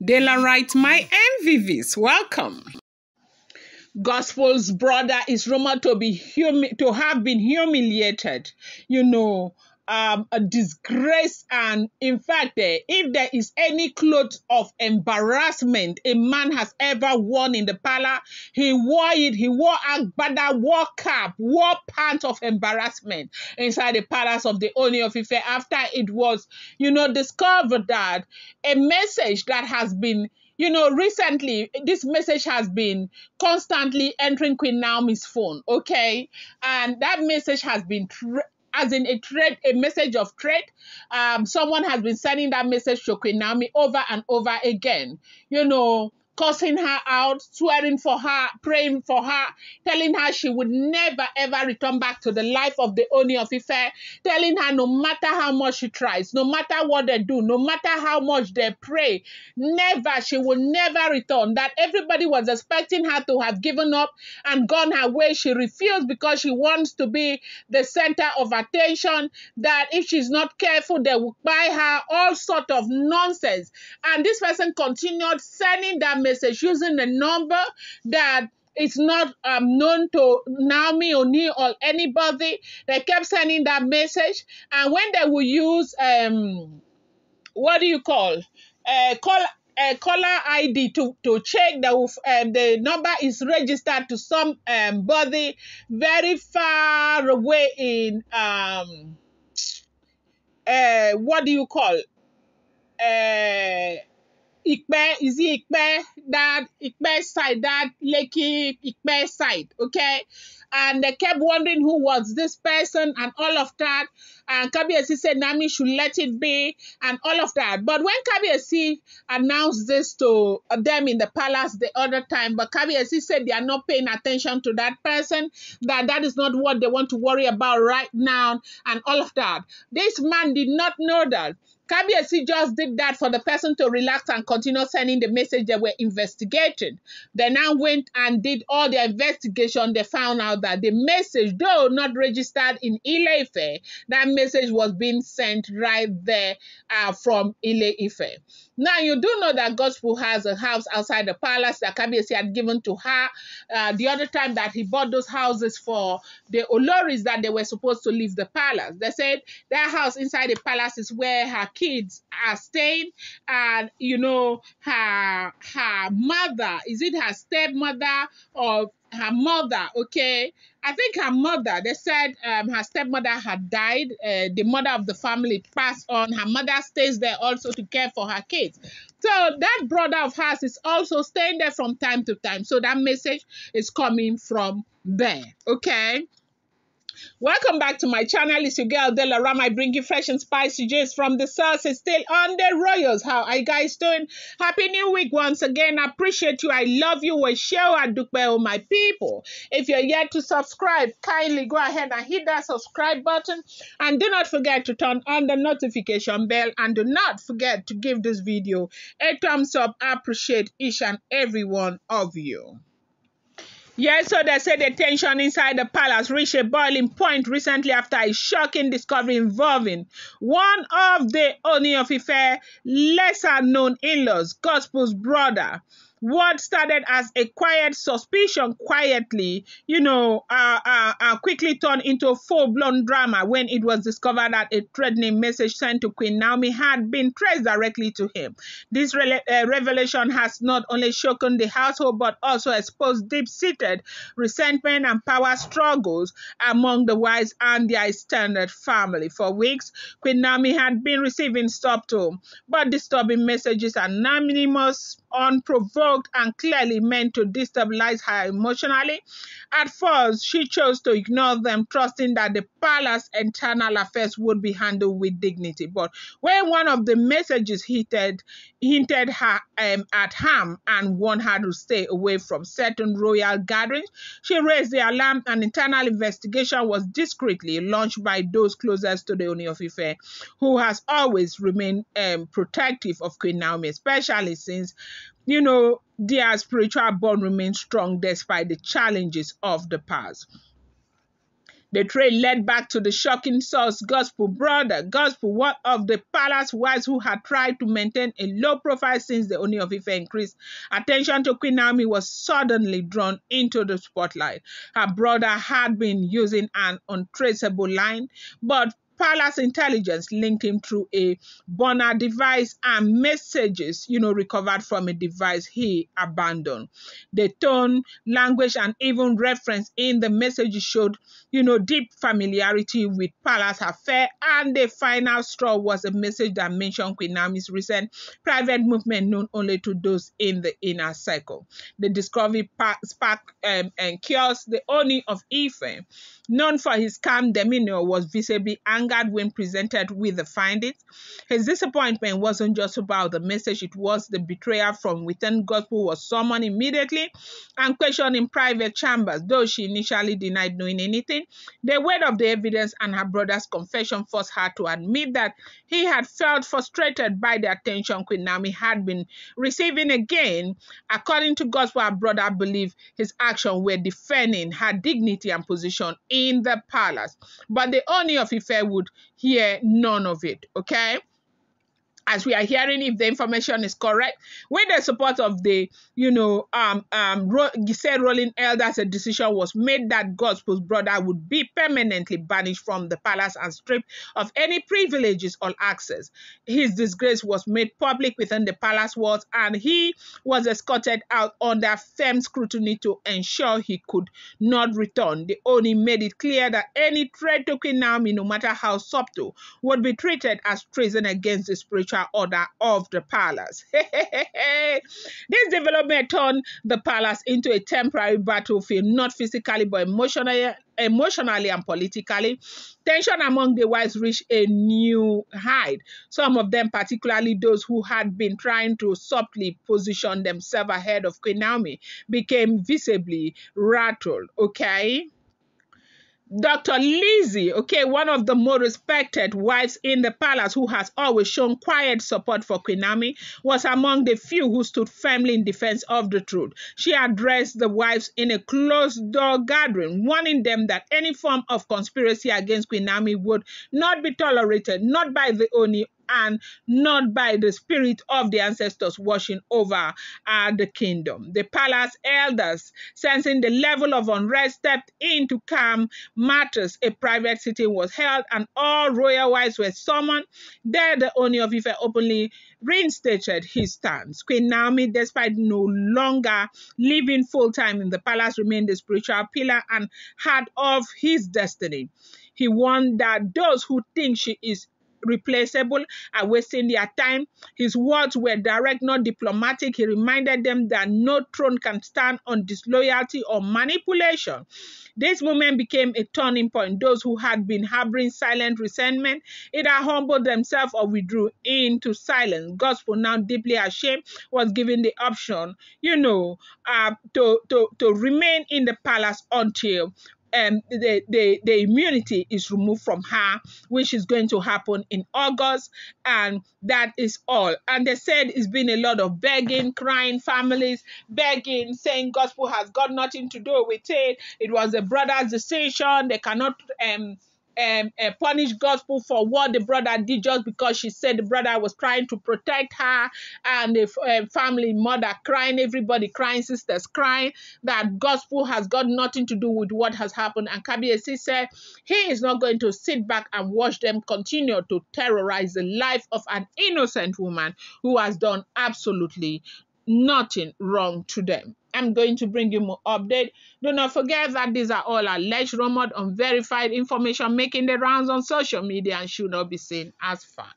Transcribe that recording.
Dela writes, my MVVs, welcome. Gospel's brother is rumored to have been humiliated, disgrace, and in fact, if there is any cloth of embarrassment a man has ever worn in the palace, he wore it. He wore agbada, wore cap, wore pants of embarrassment inside the palace of the Oni of Ife after it was, discovered that a message that has been recently, this message has been constantly entering Queen Naomi's phone, okay? And that message has been a message of threat. Someone has been sending that message to Queen Naomi over and over again, cursing her out, swearing for her, praying for her, telling her she would never ever return back to the life of the Oni of Ife, telling her no matter how much she tries, no matter what they do, no matter how much they pray, she will never return. That everybody was expecting her to have given up and gone her way. She refused because she wants to be the center of attention, that if she's not careful, they will buy her, all sort of nonsense. And this person continued sending that message using a number that it's not known to Naomi Oni or anybody. They kept sending that message, and when they will use caller ID to check the number is registered to some body very far away in Ikpe, is it Ikpe? That Ikpe side, that Lekki Ikpe side, okay? And they kept wondering who was this person and all of that. And Kabiyesi said Nami should let it be and all of that. But when Kabiyesi announced this to them in the palace the other time, but Kabiyesi said they are not paying attention to that person, that is not what they want to worry about right now and all of that. This man did not know that. Kabiyesi just did that for the person to relax and continue sending the message they were investigating. They now went and did all the investigation. They found out that the message, though not registered in Ile-Ife, that message was being sent right there from Ile-Ife. Now, you do know that Gospel has a house outside the palace that Kabiyesi had given to her the other time that he bought those houses for the Oloris that they were supposed to leave the palace. They said that house inside the palace is where her kids are staying, and her mother, is it her stepmother or her mother? Okay, I think her mother, they said her stepmother had died, the mother of the family passed on. Her mother stays there also to care for her kids. So that brother of hers is also staying there from time to time. So that message is coming from there, okay? Welcome back to my channel. It's your girl Dela Ram. I bring you fresh and spicy gist from the source. It's still on the Royals. How are you guys doing? Happy New Week once again. I appreciate you. I love you. We share Adukbe, my people. If you're yet to subscribe, kindly go ahead and hit that subscribe button. And do not forget to turn on the notification bell. And do not forget to give this video a thumbs up. I appreciate each and every one of you. Yes, so they said the tension inside the palace reached a boiling point recently after a shocking discovery involving one of the Oni of Ife lesser-known in-laws, Gospel's brother. What started as a quiet suspicion quickly turned into a full-blown drama when it was discovered that a threatening message sent to Queen Naomi had been traced directly to him. This revelation has not only shaken the household but also exposed deep-seated resentment and power struggles among the wives and their extended family. For weeks, Queen Naomi had been receiving subtle but disturbing messages, anonymous, unprovoked, and clearly meant to destabilize her emotionally. At first, she chose to ignore them, trusting that the palace internal affairs would be handled with dignity. But when one of the messages hinted her at harm and warned her to stay away from certain royal gatherings, she raised the alarm. An internal investigation was discreetly launched by those closest to the Oni of Ife, who has always remained protective of Queen Naomi, especially since their spiritual bond remains strong despite the challenges of the past. The trail led back to the shocking source, Gospel brother. Gospel, one of the palace wives who had tried to maintain a low profile since the Ooni of Ife increased attention to Queen Naomi, was suddenly drawn into the spotlight. Her brother had been using an untraceable line, but palace intelligence linked him through a burner device and messages, recovered from a device he abandoned. The tone, language, and even reference in the messages showed, deep familiarity with palace affair. And the final straw was a message that mentioned Queen Naomi's recent private movement known only to those in the inner circle. The discovery sparked and cures the Ooni of Ife, known for his calm demeanor, was visibly angered when presented with the findings. His disappointment wasn't just about the message, it was the betrayal from within. Gospel was summoned immediately and questioned in private chambers. Though she initially denied knowing anything, the weight of the evidence and her brother's confession forced her to admit that he had felt frustrated by the attention Queen Naomi had been receiving again. According to Gospel, her brother believed his actions were defending her dignity and position in the palace. But the Ooni of Ife would hear none of it, okay? As we are hearing, if the information is correct, with the support of the, said ruling elders, a decision was made that Gospel's brother would be permanently banished from the palace and stripped of any privileges or access. His disgrace was made public within the palace walls, and he was escorted out under firm scrutiny to ensure he could not return. The Oni made it clear that any threat to Queen Naomi, no matter how subtle, would be treated as treason against the spiritual order of the palace. This development turned the palace into a temporary battlefield, not physically but emotionally and politically. Tension among the wives reached a new height. Some of them, particularly those who had been trying to subtly position themselves ahead of Queen Naomi, became visibly rattled, okay? Dr. Lizzie, one of the more respected wives in the palace who has always shown quiet support for Queen Naomi, was among the few who stood firmly in defense of the truth. She addressed the wives in a closed-door gathering, warning them that any form of conspiracy against Queen Naomi would not be tolerated, not by the Oni and not by the spirit of the ancestors watching over the kingdom. The palace elders, sensing the level of unrest, stepped in to calm matters. A private sitting was held and all royal wives were summoned. There, the Ooni of Ife openly reinstated his stance. Queen Naomi, despite no longer living full-time in the palace, remained the spiritual pillar and heart of his destiny. He warned that those who think she is replaceable are wasting their time. His words were direct, not diplomatic. He reminded them that no throne can stand on disloyalty or manipulation. This moment became a turning point. Those who had been harboring silent resentment either humbled themselves or withdrew into silence. Gospel, now deeply ashamed, was given the option, to remain in the palace until the immunity is removed from her, which is going to happen in August, and that is all. And they said it's been a lot of begging, crying, families begging, saying Gospel has got nothing to do with it. It was the brother's decision. They cannot punish Gospel for what the brother did just because she said the brother was trying to protect her, and the family, mother crying, everybody crying, sisters crying, that Gospel has got nothing to do with what has happened. And Kabiyesi said he is not going to sit back and watch them continue to terrorize the life of an innocent woman who has done absolutely nothing wrong to them. I'm going to bring you more update. Do not forget that these are all alleged, rumored, unverified information making the rounds on social media and should not be seen as fact.